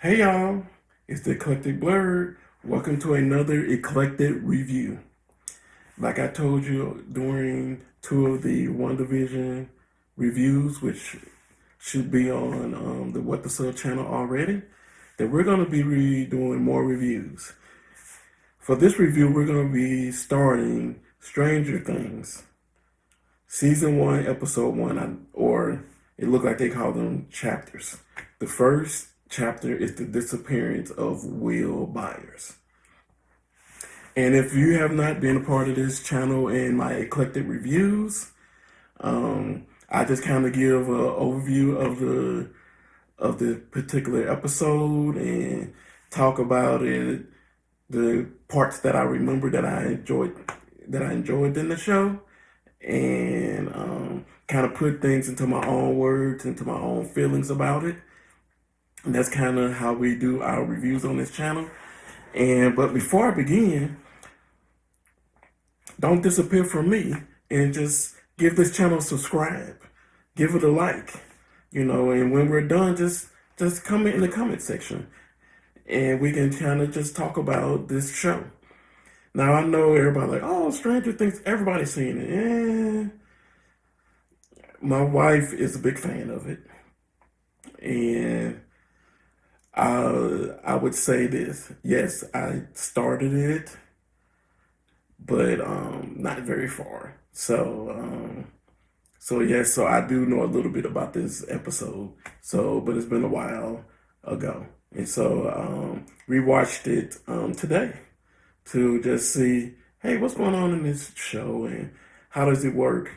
Hey y'all, it's the Eclectic Blerd. Welcome to another Eclectic review. Like I told you during two of the One Division reviews, which should be on the What the Sub channel already, that we're going to be doing more reviews. For this review, we're going to be starting Stranger Things, Season 1, Episode 1, or it looked like they call them chapters. The first chapter is the disappearance of Will Byers. And if you have not been a part of this channel and my eclectic reviews, I just kind of give an overview of the particular episode and talk about it, the parts that I remember that I enjoyed in the show, and kind of put things into my own words, into my own feelings about it. And that's kind of how we do our reviews on this channel. But before I begin, don't disappear from me and just give this channel a subscribe, give it a like, and when we're done, just comment in the comment section and we can kind of just talk about this show. Now I know everybody like, oh, Stranger Things, everybody's seen it. My wife is a big fan of it, and I would say this. Yes, I started it, but not very far. So I do know a little bit about this episode. But it's been a while ago, and so rewatched it today to just see, hey, what's going on in this show and how does it work?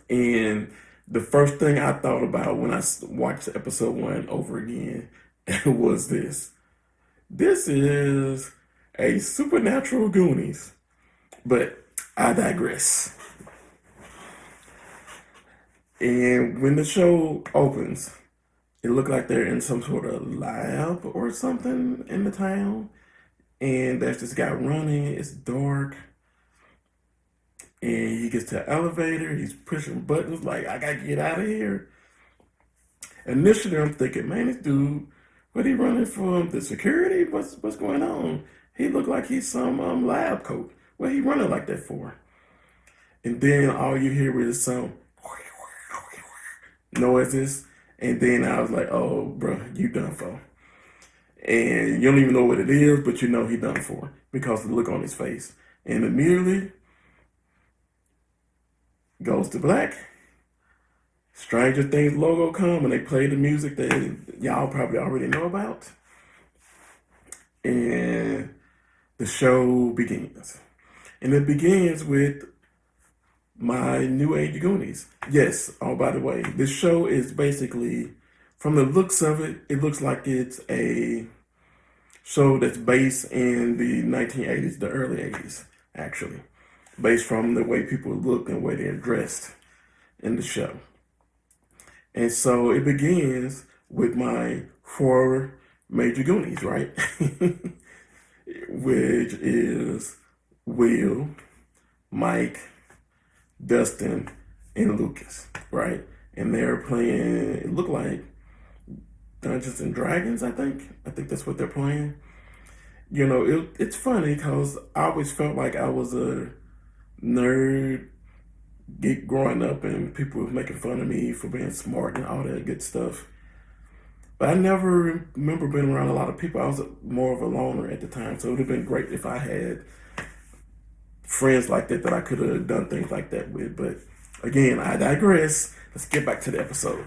And the first thing I thought about when I watched episode 1 over again was this. This is a supernatural Goonies, but I digress. And when the show opens, it looked like they're in some sort of lab or something in the town. And there's this guy running, it's dark. And he gets to the elevator, he's pushing buttons like, I gotta get out of here. Initially, I'm thinking, man, this dude, what he running from? The security? What's going on? He looked like he's some lab coat. What he running like that for? And then all you hear is some noises. And then I was like, oh, bro, you done for. And you don't even know what it is, but you know he done for because of the look on his face. And immediately goes to black. Stranger Things logo come and they play the music that y'all probably already know about. And the show begins. And it begins with my new age Goonies. Yes, oh, by the way, this show is basically, from the looks of it, it looks like it's a show that's based in the 1980s, the early 80s, actually. Based from the way people look and the way they're dressed in the show. And so it begins with my 4 major Goonies, right? Which is Will, Mike, Dustin, and Lucas, right? And they're playing, it looked like Dungeons and Dragons, I think. I think that's what they're playing. It's funny because I always felt like I was a nerd geek growing up and people were making fun of me for being smart and all that good stuff. But I never remember being around a lot of people. I was more of a loner at the time, so it would have been great if I had friends like that I could have done things like that with. But again, I digress. Let's get back to the episode.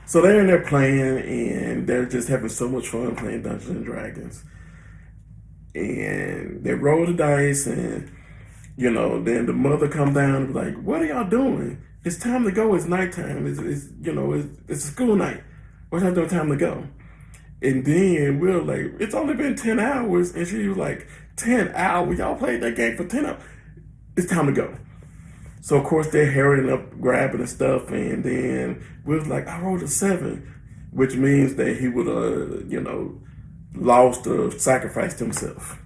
So they're in there playing, and they're just having so much fun playing Dungeons and Dragons. And they roll the dice, and then the mother come down and be like, "What are y'all doing? It's time to go. It's nighttime. It's a school night. What's y'all doing? Time to go." And then we're like, "It's only been 10 hours," and she was like, 10 hours? Y'all played that game for 10 hours? It's time to go. So of course they're hurrying up, grabbing and stuff, and then we was like, I rolled a 7, which means that he would have, lost or sacrificed himself.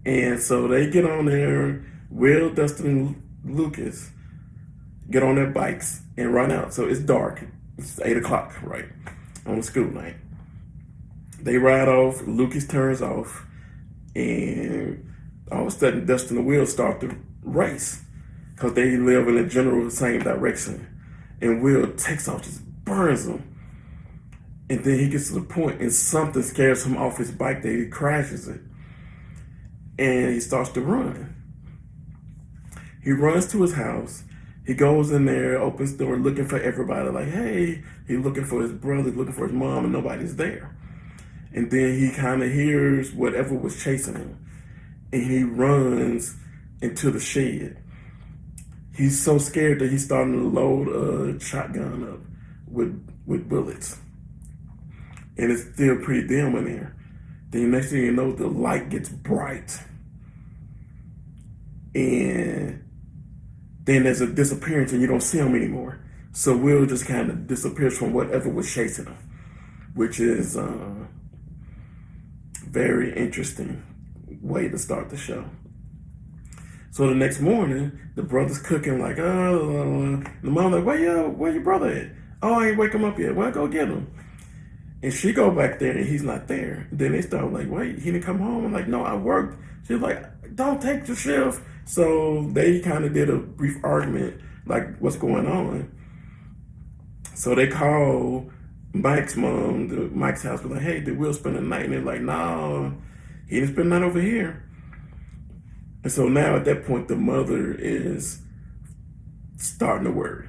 And so they get on there, Will, Dustin, and Lucas get on their bikes and run out. So it's dark. It's 8 o'clock, right, on a school night. They ride off. Lucas turns off, and all of a sudden, Dustin and Will start to race because they live in the general same direction. And Will takes off, just burns him. And then he gets to the point, and something scares him off his bike that he crashes it. And he starts to run. He runs to his house. He goes in there, opens the door, looking for everybody. Like, hey, he's looking for his brother, looking for his mom, and nobody's there. And then he kind of hears whatever was chasing him. And he runs into the shed. He's so scared that he's starting to load a shotgun up with bullets. And it's still pretty dim in there. Then next thing you know, the light gets bright. And then there's a disappearance and you don't see him anymore. So Will just kind of disappears from whatever was chasing him, which is very interesting way to start the show. So the next morning, the brother's cooking like, the mom's like, where your brother at? Oh, I ain't wake him up yet. Well, go get him. And she go back there and he's not there. Then they start like, wait, he didn't come home? I'm like, no, I worked. She's like, don't take the shift. So they kind of did a brief argument, like what's going on. So they call Mike's mom, Mike's house, was like, hey, did Will spend the night? And they're like, no, he didn't spend the night over here. And so now at that point, the mother is starting to worry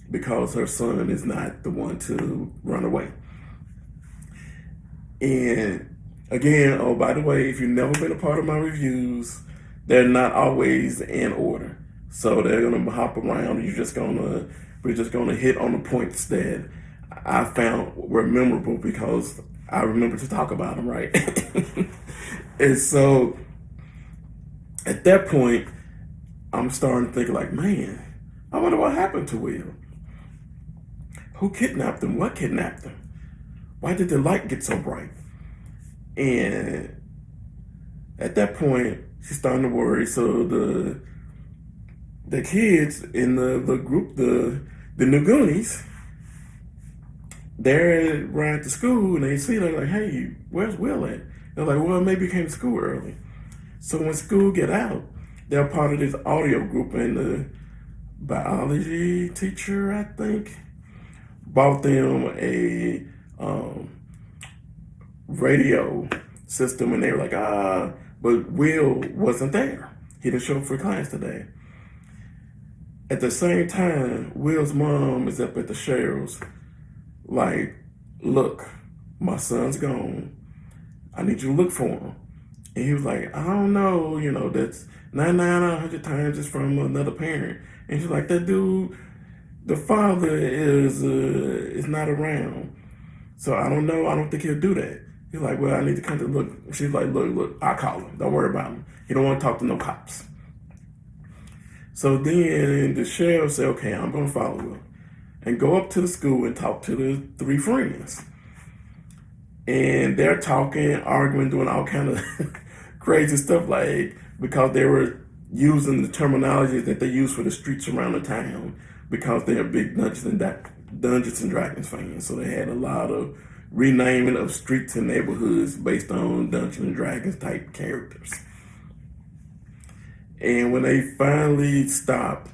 because her son is not the one to run away. And again, oh, by the way, if you've never been a part of my reviews, they're not always in order. So they're gonna hop around. We're just gonna hit on the points that I found were memorable because I remember to talk about them, right? And so at that point, I'm starting to think like, man, I wonder what happened to Will. Who kidnapped him? What kidnapped him? Why did the light get so bright? And at that point, she's starting to worry. So the kids in the group, the New Goonies, they're riding to school and they see they're like, hey, where's Will at? They're like, well, maybe he came to school early. So when school get out, they're part of this audio group, and the biology teacher, I think, bought them a radio system, and they were like, but Will wasn't there. He didn't show up for class today. At the same time, Will's mom is up at the sheriff's like, look, my son's gone. I need you to look for him. And he was like, I don't know, that's 99 out of 100 times it's from another parent. And she's like, that dude, the father is not around. So I don't know, I don't think he'll do that. He's like, well, I need to come to look. She's like, look, I'll call him. Don't worry about him. He don't want to talk to no cops. So then the sheriff said, okay, I'm going to follow him and go up to the school and talk to the three friends. And they're talking, arguing, doing all kind of crazy stuff, like because they were using the terminology that they use for the streets around the town because they're big Dungeons and Dragons fans. So they had a lot of renaming of streets and neighborhoods based on Dungeons and Dragons type characters. And when they finally stopped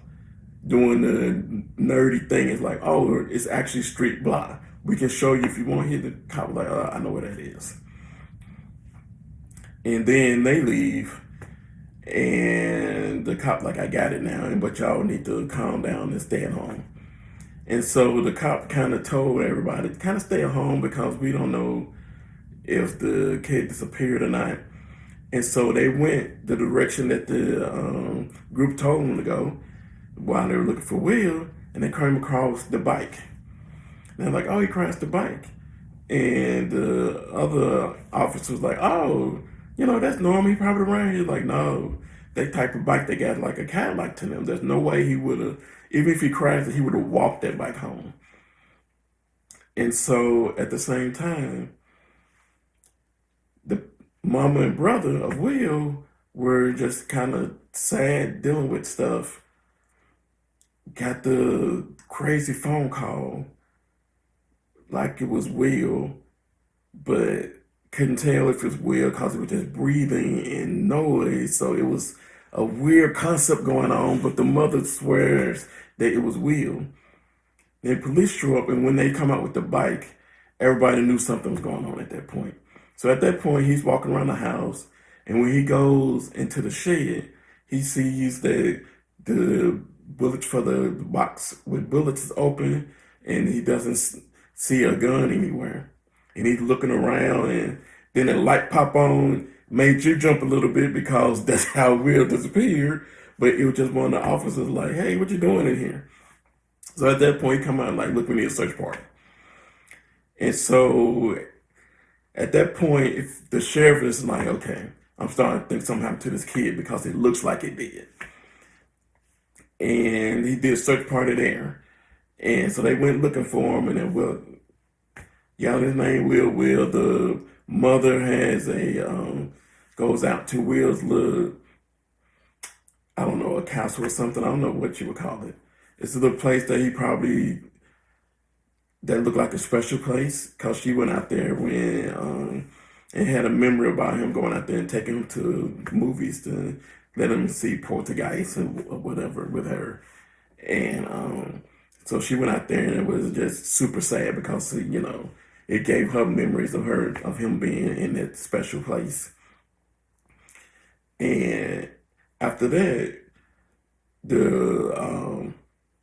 doing the nerdy thing, it's like, oh, it's actually street block. We can show you if you want to hit the cop. Like, I know what that is. And then they leave, and the cop like, I got it now, but y'all need to calm down and stay at home. And so the cop kind of told everybody to kind of stay at home because we don't know if the kid disappeared or not. And so they went the direction that the group told them to go while they were looking for Will, and they came across the bike. And they're like, oh, he crashed the bike. And the other officer was like, oh, that's normal. He probably around here. Like, no, that type of bike, they got like a Cadillac to them. There's no way he would have, even if he crashed, he would have walked that bike home. And so at the same time, the mama and brother of Will were just kind of sad dealing with stuff. Got the crazy phone call like it was Will but couldn't tell if it was Will because it was just breathing and noise. So it was a weird concept going on, but the mother swears that it was Will. Then police show up, and when they come out with the bike, everybody knew something was going on at that point. So at that point, he's walking around the house, and when he goes into the shed, he sees that the bullets for the box with bullets is open, and he doesn't see a gun anywhere. And he's looking around, and then a light pop on, made you jump a little bit because that's how Will disappeared. But it was just one of the officers like, "Hey, what you doing in here?" So at that point, he come out like, "Look, we need a search party." And so at that point, if the sheriff is like, "Okay, I'm starting to think something happened to this kid because it looks like it did," and he did a search party there, and so they went looking for him, and then Will, yeah, his name Will. The mother has a goes out to Will's little, I don't know, a castle or something. I don't know what you would call it. It's a little place that he probably that looked like a special place because she went out there when and had a memory about him going out there and taking him to movies to let him see Poltergeist or whatever with her. And so she went out there and it was just super sad because it gave her memories of him being in that special place. And after that, the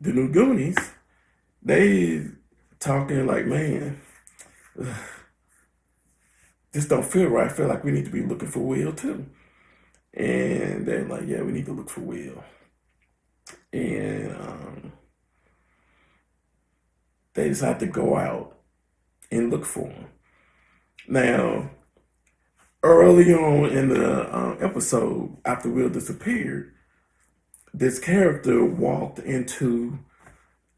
new Goonies, they talking like, "Man, this don't feel right. I feel like we need to be looking for Will too." And they're like, "Yeah, we need to look for Will." And they decide to go out and look for him. Now, early on in the episode, after Will disappeared, this character walked into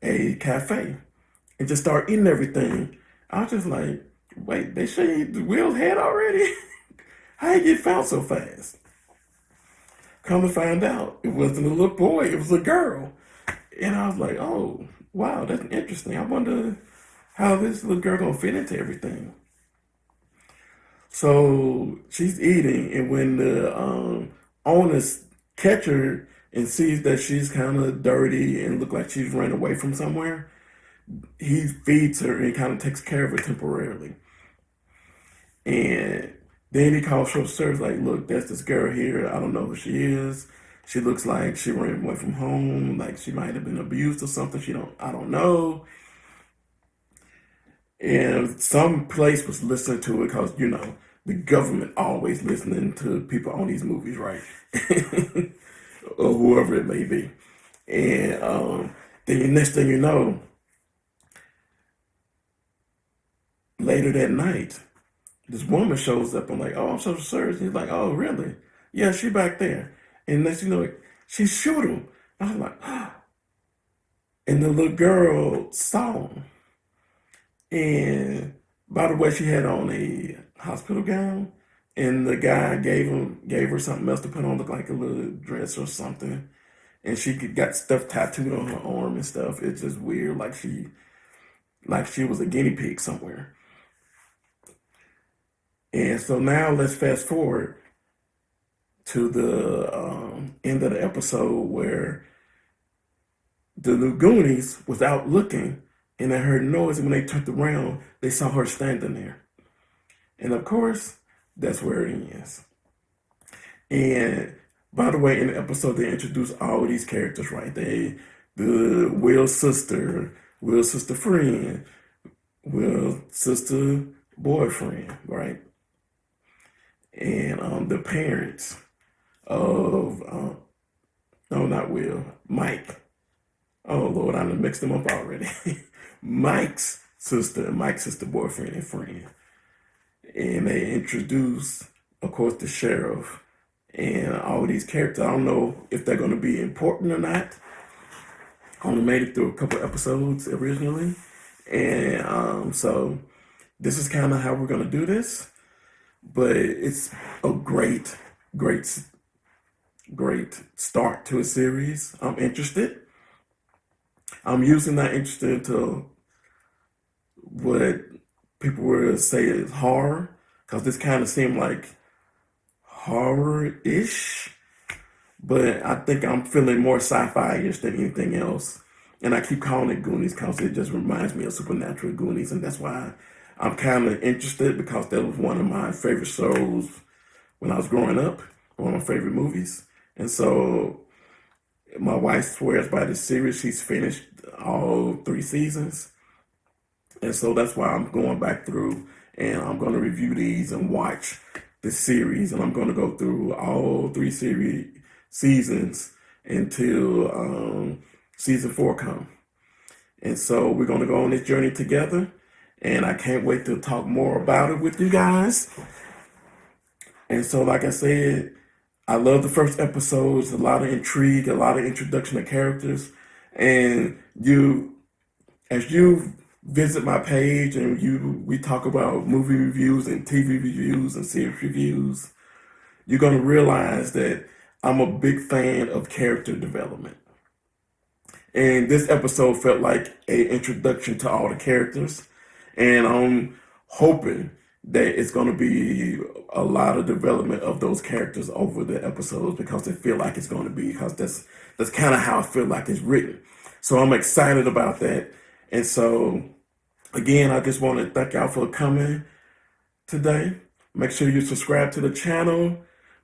a cafe and just started eating everything. I was just like, "Wait, they shaved Will's head already? How he get found so fast?" Come to find out, it wasn't a little boy, it was a girl. And I was like, "Oh, wow, that's interesting. I wonder how this little girl gonna fit into everything." So she's eating, and when the owners catch her and sees that she's kind of dirty and look like she's run away from somewhere, he feeds her and kind of takes care of her temporarily. And then he calls social service like, "Look, that's this girl here. I don't know who she is. She looks like she ran away from home, like she might have been abused or something. I don't know." And some place was listening to it because the government always listening to people on these movies, right? Or whoever it may be. And then the next thing you know, later that night, this woman shows up. I'm like, "Oh, I'm social service." He's like, "Oh, really? Yeah, she back there." And next you know, she shoot him. I was like, and the little girl saw him. And by the way, she had on a hospital gown, and the guy gave her something else to put on, look like a little dress or something. And she got stuff tattooed on her arm and stuff. It's just weird, like she was a guinea pig somewhere. And so now let's fast forward to the end of the episode where the new Goonies was out looking and they heard noise, and when they turned around, they saw her standing there. And of course, that's where it ends. And by the way, in the episode, they introduced all these characters, right? The Will's sister friend, Will's sister boyfriend, right? And the parents of, no, not Will, Mike. Oh Lord, I done mixed them up already. Mike's sister boyfriend and friend. And they introduced, of course, the sheriff and all these characters. I don't know if they're going to be important or not. I only made it through a couple episodes originally. And so this is kind of how we're going to do this. But it's a great, great start to a series. I'm interested. I'm using that interested to what people would say it's horror, because this kind of seemed like horror-ish. But I think I'm feeling more sci-fi-ish than anything else. And I keep calling it Goonies because it just reminds me of Supernatural Goonies. And that's why I'm kind of interested, because that was one of my favorite shows when I was growing up, one of my favorite movies. And so my wife swears by this series. She's finished all 3 seasons. And so that's why I'm going back through and I'm going to review these and watch the series. And I'm going to go through all 3 seasons until season 4 comes. And so we're going to go on this journey together. And I can't wait to talk more about it with you guys. And so, like I said, I love the first episodes, a lot of intrigue, a lot of introduction of characters. And as you visit my page and we talk about movie reviews and TV reviews and series reviews, you're going to realize that I'm a big fan of character development. And this episode felt like an introduction to all the characters. And I'm hoping that it's going to be a lot of development of those characters over the episodes, because I feel like it's going to be, because that's kind of how I feel like it's written. So I'm excited about that. And so, again, I just want to thank y'all for coming today. Make sure you subscribe to the channel,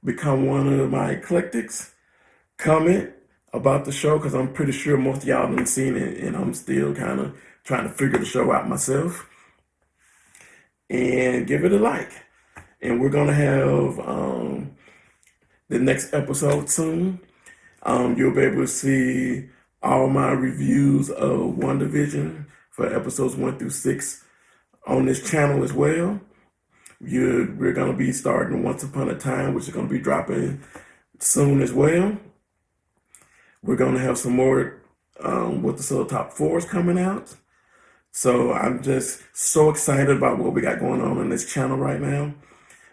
become one of my eclectics, comment about the show, because I'm pretty sure most of y'all haven't seen it, and I'm still kind of trying to figure the show out myself. And give it a like. And we're going to have the next episode soon. You'll be able to see all my reviews of WandaVision for episodes 1 through 6 on this channel as well. We're going to be starting Once Upon a Time, which is going to be dropping soon as well. We're going to have some more What the Soul Top 4s coming out. So I'm just so excited about what we got going on this channel right now.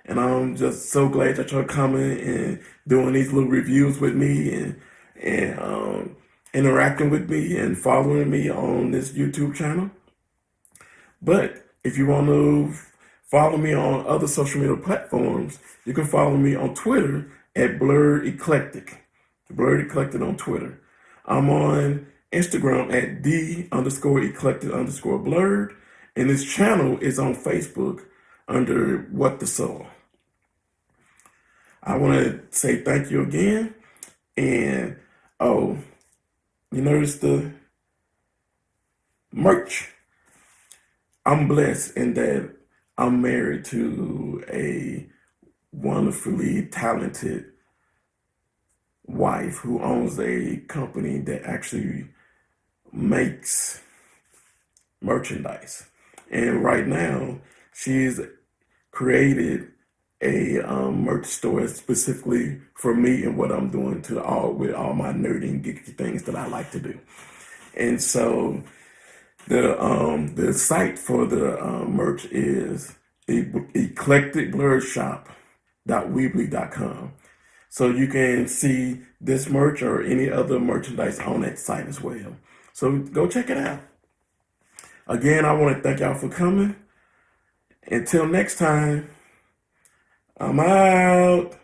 And I'm just so glad that you're coming and doing these little reviews with me and interacting with me and following me on this YouTube channel. But if you want to follow me on other social media platforms, you can follow me on Twitter at Blerd Eclectic. Blerd Eclectic on Twitter. I'm on Instagram at D_Eclectic_Blerd. And this channel is on Facebook under What the Soul. I want to say thank you again. And, you notice the merch. I'm blessed in that I'm married to a wonderfully talented wife who owns a company that actually makes merchandise. And right now, she's created a merch store specifically for me and what I'm doing with all my nerdy and geeky things that I like to do. And so the site for the merch is eclecticblerdshop.weebly.com. So you can see this merch or any other merchandise on that site as well. So go check it out. Again, I want to thank y'all for coming. Until next time, I'm out.